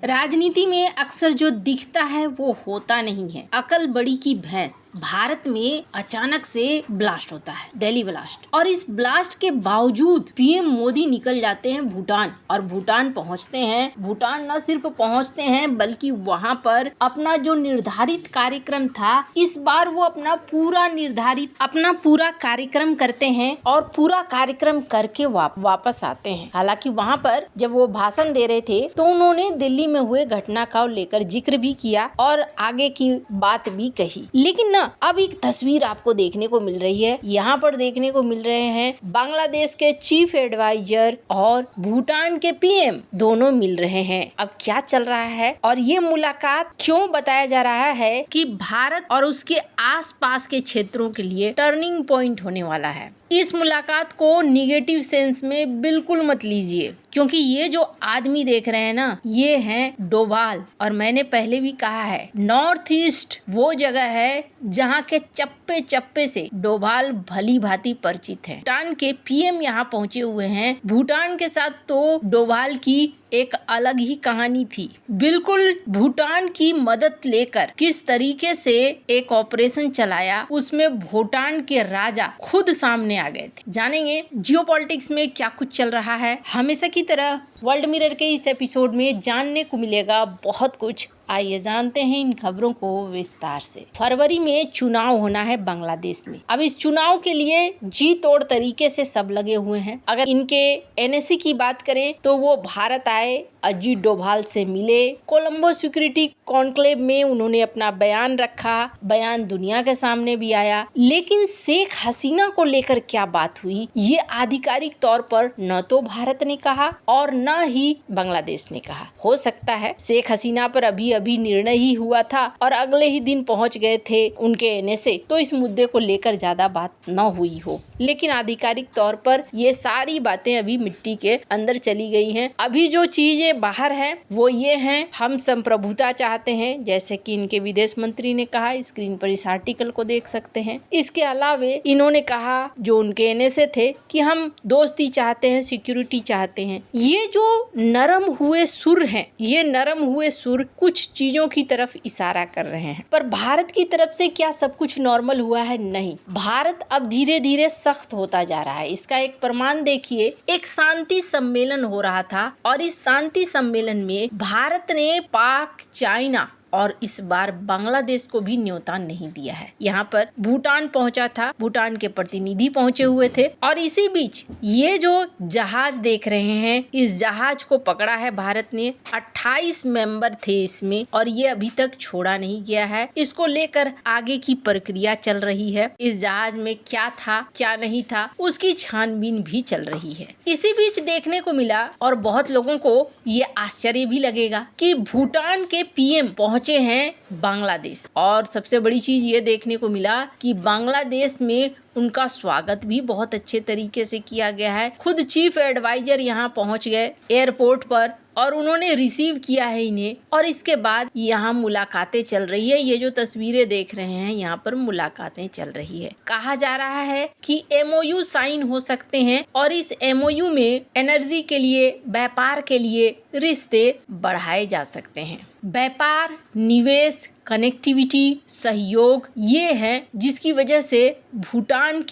राजनीति में अक्सर जो दिखता है वो होता नहीं है। अकल बड़ी की भैंस। भारत में अचानक से ब्लास्ट होता है, दिल्ली ब्लास्ट, और इस ब्लास्ट के बावजूद पीएम मोदी निकल जाते हैं भूटान और भूटान पहुंचते हैं। भूटान न सिर्फ पहुंचते हैं बल्कि वहां पर अपना जो निर्धारित कार्यक्रम था, इस बार वो अपना पूरा कार्यक्रम करते हैं और पूरा कार्यक्रम करके वापस आते हैं। हालांकि वहां पर जब वो भाषण दे रहे थे तो उन्होंने दिल्ली में हुए घटना का लेकर जिक्र भी किया और आगे की बात भी कही। लेकिन ना अब एक तस्वीर आपको देखने को मिल रही है। यहाँ पर देखने को मिल रहे हैं बांग्लादेश के चीफ एडवाइजर और भूटान के पीएम दोनों मिल रहे हैं। अब क्या चल रहा है और ये मुलाकात क्यों बताया जा रहा है कि भारत और उसके आसपास के क्षेत्रों के लिए टर्निंग पॉइंट होने वाला है। इस मुलाकात को निगेटिव सेंस में बिल्कुल मत लीजिए, क्योंकि ये जो आदमी देख रहे हैं ना, ये हैं डोभाल। और मैंने पहले भी कहा है, नॉर्थ ईस्ट वो जगह है जहाँ के चप्पे चप्पे से डोभाल भली भांति परिचित हैं। भूटान के पीएम यहाँ पहुँचे हुए हैं। भूटान के साथ तो डोभाल की एक अलग ही कहानी थी। बिल्कुल भूटान की मदद लेकर किस तरीके से एक ऑपरेशन चलाया, उसमें भूटान के राजा खुद सामने आ गए थे। जानेंगे जियोपॉलिटिक्स में क्या कुछ चल रहा है। हमेशा की तरह वर्ल्ड मिरर के इस एपिसोड में जानने को मिलेगा बहुत कुछ। आइए जानते हैं इन खबरों को विस्तार से। फरवरी में चुनाव होना है बांग्लादेश में। अब इस चुनाव के लिए जी तोड़ तरीके से सब लगे हुए हैं। अगर इनके एनएससी की बात करें तो वो भारत आए, अजीत डोभाल से मिले, कोलंबो सिक्योरिटी कॉन्क्लेव में उन्होंने अपना बयान रखा, बयान दुनिया के सामने भी आया। लेकिन शेख हसीना को लेकर क्या बात हुई, ये आधिकारिक तौर पर न तो भारत ने कहा और न ही बांग्लादेश ने कहा। हो सकता है शेख हसीना पर अभी निर्णय ही हुआ था और अगले ही दिन पहुंच गए थे उनके एनएसए, तो इस मुद्दे को लेकर ज्यादा बात न हुई हो। लेकिन आधिकारिक तौर पर ये सारी बातें अभी मिट्टी के अंदर चली गई हैं। अभी जो चीजें बाहर हैं वो ये हैं, हम संप्रभुता चाहते हैं, जैसे कि इनके विदेश मंत्री ने कहा। स्क्रीन पर इस आर्टिकल को देख सकते हैं। इसके अलावे इन्होंने कहा, जो उनके एनएसए थे, कि हम दोस्ती चाहते हैं, सिक्योरिटी चाहते हैं। ये जो नरम हुए सुर हैं, ये नरम हुए सुर कुछ चीजों की तरफ इशारा कर रहे हैं। पर भारत की तरफ से क्या सब कुछ नॉर्मल हुआ है? नहीं, भारत अब धीरे धीरे सख्त होता जा रहा है। इसका एक प्रमाण देखिए, एक शांति सम्मेलन हो रहा था और इस शांति सम्मेलन में भारत ने पाक, चाइना और इस बार बांग्लादेश को भी न्योता नहीं दिया है। यहाँ पर भूटान पहुंचा था, भूटान के प्रतिनिधि पहुंचे हुए थे और इसी बीच ये जो जहाज देख रहे हैं, इस जहाज को पकड़ा है भारत ने। 28 मेंबर थे इसमें और ये अभी तक छोड़ा नहीं गया है। इसको लेकर आगे की प्रक्रिया चल रही है। इस जहाज में क्या था क्या नहीं था उसकी छानबीन भी चल रही है। इसी बीच देखने को मिला और बहुत लोगों को ये आश्चर्य भी लगेगा कि भूटान के पीएम पहुंचे हैं बांग्लादेश। और सबसे बड़ी चीज ये देखने को मिला कि बांग्लादेश में उनका स्वागत भी बहुत अच्छे तरीके से किया गया है। खुद चीफ एडवाइजर यहाँ पहुँच गए एयरपोर्ट पर और उन्होंने रिसीव किया है इन्हें। और इसके बाद यहाँ मुलाकातें चल रही है। ये जो तस्वीरें देख रहे हैं, यहाँ पर मुलाकातें चल रही है। कहा जा रहा है कि एमओयू साइन हो सकते हैं और इस एमओयू में एनर्जी के लिए, व्यापार के लिए रिश्ते बढ़ाए जा सकते हैं। व्यापार, निवेश, कनेक्टिविटी, सहयोग, ये है जिसकी वजह से भूटान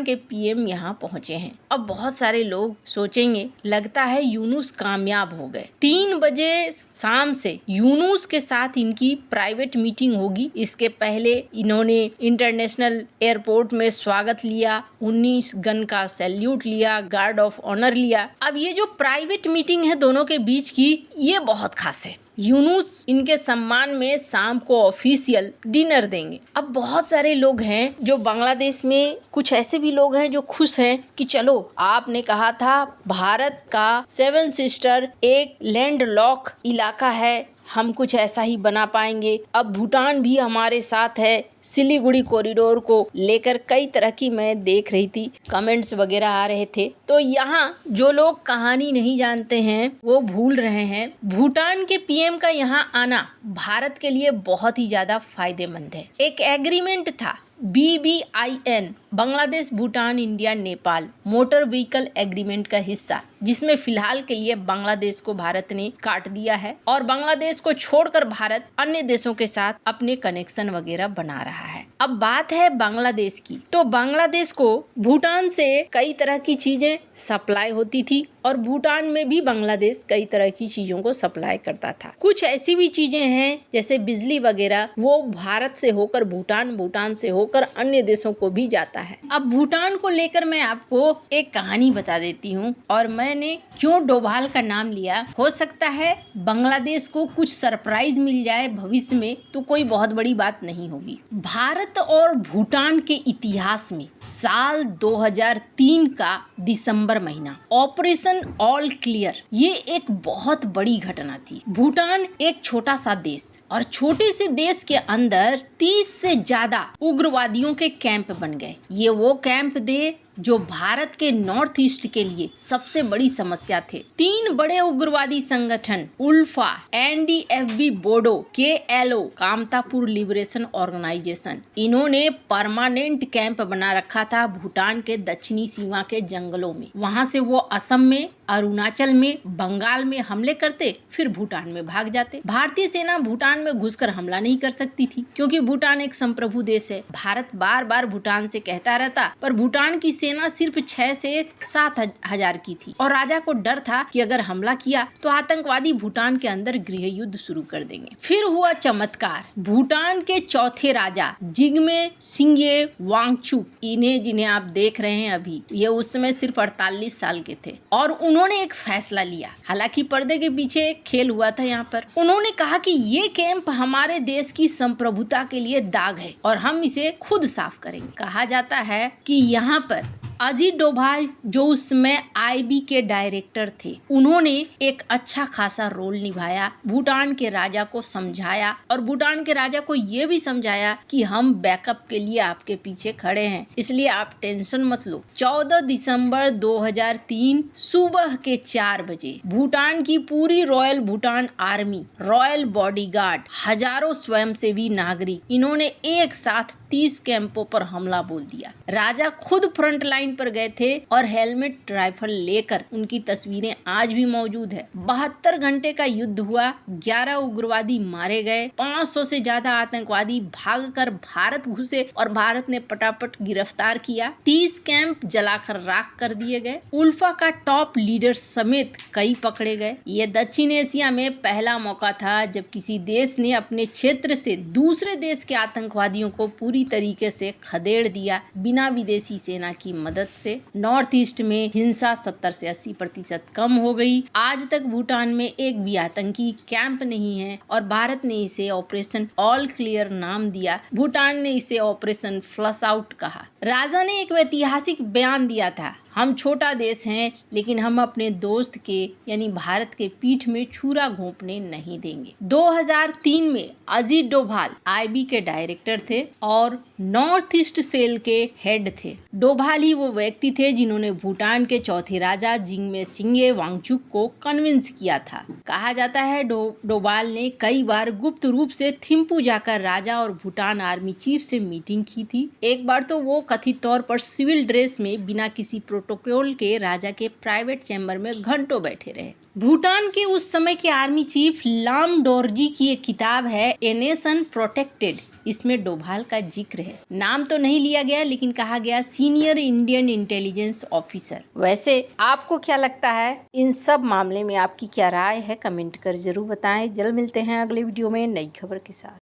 के पीएम यहाँ पहुँचे हैं। अब बहुत सारे लोग सोचेंगे, लगता है यूनुस कामयाब हो गए। 3 बजे शाम से यूनुस के साथ इनकी प्राइवेट मीटिंग होगी। इसके पहले इन्होंने इंटरनेशनल एयरपोर्ट में स्वागत लिया, 19 गन का सैल्यूट लिया, गार्ड ऑफ ऑनर लिया। अब ये जो प्राइवेट मीटिंग है दोनों के बीच की, ये बहुत खास है। यूनुस इनके सम्मान में शाम को ऑफिशियल डिनर देंगे। अब बहुत सारे लोग हैं जो बांग्लादेश में, कुछ ऐसे भी लोग हैं जो खुश हैं कि चलो, आपने कहा था भारत का 7 सिस्टर एक लैंड लॉक इलाका है, हम कुछ ऐसा ही बना पाएंगे। अब भूटान भी हमारे साथ है। सिलीगुड़ी कॉरिडोर को लेकर कई तरह की मैं देख रही थी, कमेंट्स वगैरह आ रहे थे। तो यहाँ जो लोग कहानी नहीं जानते हैं वो भूल रहे हैं, भूटान के पीएम का यहाँ आना भारत के लिए बहुत ही ज़्यादा फायदेमंद है। एक एग्रीमेंट था BBIN Bangladesh, Bhutan, India, Nepal motor vehicle agreement का हिस्सा, जिसमें फिलहाल के लिए बांग्लादेश को भारत ने काट दिया है और बांग्लादेश को छोड़कर भारत अन्य देशों के साथ अपने कनेक्शन वगैरह बना रहा है। अब बात है बांग्लादेश की, तो बांग्लादेश को भूटान से कई तरह की चीजें सप्लाई होती थी और भूटान में भी बांग्लादेश कई तरह की चीजों को सप्लाई करता था। कुछ ऐसी भी चीजें हैं जैसे बिजली वगैरह, वो भारत से होकर भूटान, भूटान से होकर अन्य देशों को भी जाता है। अब भूटान को लेकर मैं आपको एक कहानी बता देती हूँ और मैंने क्यों डोभाल का नाम लिया। हो सकता है बांग्लादेश को कुछ सरप्राइज मिल जाए भविष्य में, तो कोई बहुत बड़ी बात नहीं होगी। भारत और भूटान के इतिहास में साल 2003 का दिसंबर महीना ऑपरेशन ऑल क्लियर, ये एक बहुत बड़ी घटना थी। भूटान एक छोटा सा देश और छोटे से देश के अंदर 30 से ज्यादा उग्रवादियों के कैंप बन गए। ये वो कैंप थे जो भारत के नॉर्थ ईस्ट के लिए सबसे बड़ी समस्या थे। 3 बड़े उग्रवादी संगठन ULFA, NDFB Bodo, KLO Kamtapur liberation organisation, इन्होंने परमानेंट कैंप बना रखा था भूटान के दक्षिणी सीमा के जंगलों में। वहां से वो असम में, अरुणाचल में, बंगाल में हमले करते, फिर भूटान में भाग जाते। भारतीय सेना भूटान में घुसकर हमला नहीं कर सकती थी क्योंकि भूटान एक संप्रभु देश है। भारत बार बार भूटान से कहता रहता, पर भूटान की सेना सिर्फ 6 से 7 हजार की थी और राजा को डर था कि अगर हमला किया तो आतंकवादी भूटान के अंदर गृह युद्ध शुरू कर देंगे। फिर हुआ चमत्कार। भूटान के चौथे राजा जिग्मे सिंगे वांगचुक, इन्हें जिन्हें आप देख रहे हैं अभी, ये उस समय सिर्फ 48 साल के थे और उन्होंने एक फैसला लिया। हालांकि पर्दे के पीछे एक खेल हुआ था यहाँ पर। उन्होंने कहा कि ये कैंप हमारे देश की संप्रभुता के लिए दाग है और हम इसे खुद साफ करेंगे। कहा जाता है कि यहाँ पर अजीत डोभाल, जो उस समय IB के डायरेक्टर थे, उन्होंने एक अच्छा खासा रोल निभाया। भूटान के राजा को समझाया और भूटान के राजा को ये भी समझाया कि हम बैकअप के लिए आपके पीछे खड़े हैं, इसलिए आप टेंशन मत लो। 14 दिसंबर 2003 सुबह के 4 बजे भूटान की पूरी royal Bhutan army, royal bodyguard, हजारों स्वयंसेवी नागरिक, इन्होंने एक साथ 30 कैंपों पर हमला बोल दिया। राजा खुद फ्रंट लाइन पर गए थे और हेलमेट राइफल लेकर, उनकी तस्वीरें आज भी मौजूद है। 72 घंटे का युद्ध हुआ, 11 उग्रवादी मारे गए, 500 से ज्यादा आतंकवादी भागकर भारत घुसे और भारत ने पटापट गिरफ्तार किया। 30 कैंप जलाकर राख कर दिए गए। उल्फा का टॉप लीडर समेत कई पकड़े गए। ये दक्षिण एशिया में पहला मौका था जब किसी देश ने अपने क्षेत्र से दूसरे देश के आतंकवादियों को पूरी तरीके से खदेड़ दिया बिना विदेशी सेना की मदद से। नॉर्थ ईस्ट में हिंसा 70 से 80% कम हो गई। आज तक भूटान में एक भी आतंकी कैंप नहीं है और भारत ने इसे ऑपरेशन ऑल क्लियर नाम दिया। भूटान ने इसे ऑपरेशन फ्लश आउट कहा। राजा ने एक ऐतिहासिक बयान दिया था, हम छोटा देश हैं लेकिन हम अपने दोस्त के यानी भारत के पीठ में छुरा घोंपने नहीं देंगे। 2003 में अजीत डोभाल IB के डायरेक्टर थे और नॉर्थ ईस्ट सेल के हेड थे। डोभाल ही वो व्यक्ति थे जिन्होंने भूटान के चौथे राजा जिग्मे सिंगे वांगचुक को कन्विंस किया था। कहा जाता है डोभाल ने कई बार गुप्त रूप से थिम्पू जाकर राजा और भूटान आर्मी चीफ से मीटिंग की थी। एक बार तो वो कथित तौर पर सिविल ड्रेस में बिना किसी प्रोटोकॉल के राजा के प्राइवेट चैम्बर में घंटों बैठे रहे। भूटान के उस समय के आर्मी चीफ लाम डोरजी की एक किताब है ए नेशन प्रोटेक्टेड, इसमें डोभाल का जिक्र है। नाम तो नहीं लिया गया लेकिन कहा गया सीनियर इंडियन इंटेलिजेंस ऑफिसर। वैसे आपको क्या लगता है इन सब मामले में, आपकी क्या राय है, कमेंट कर जरूर बताएं। जल्द मिलते हैं अगले वीडियो में नई खबर के साथ।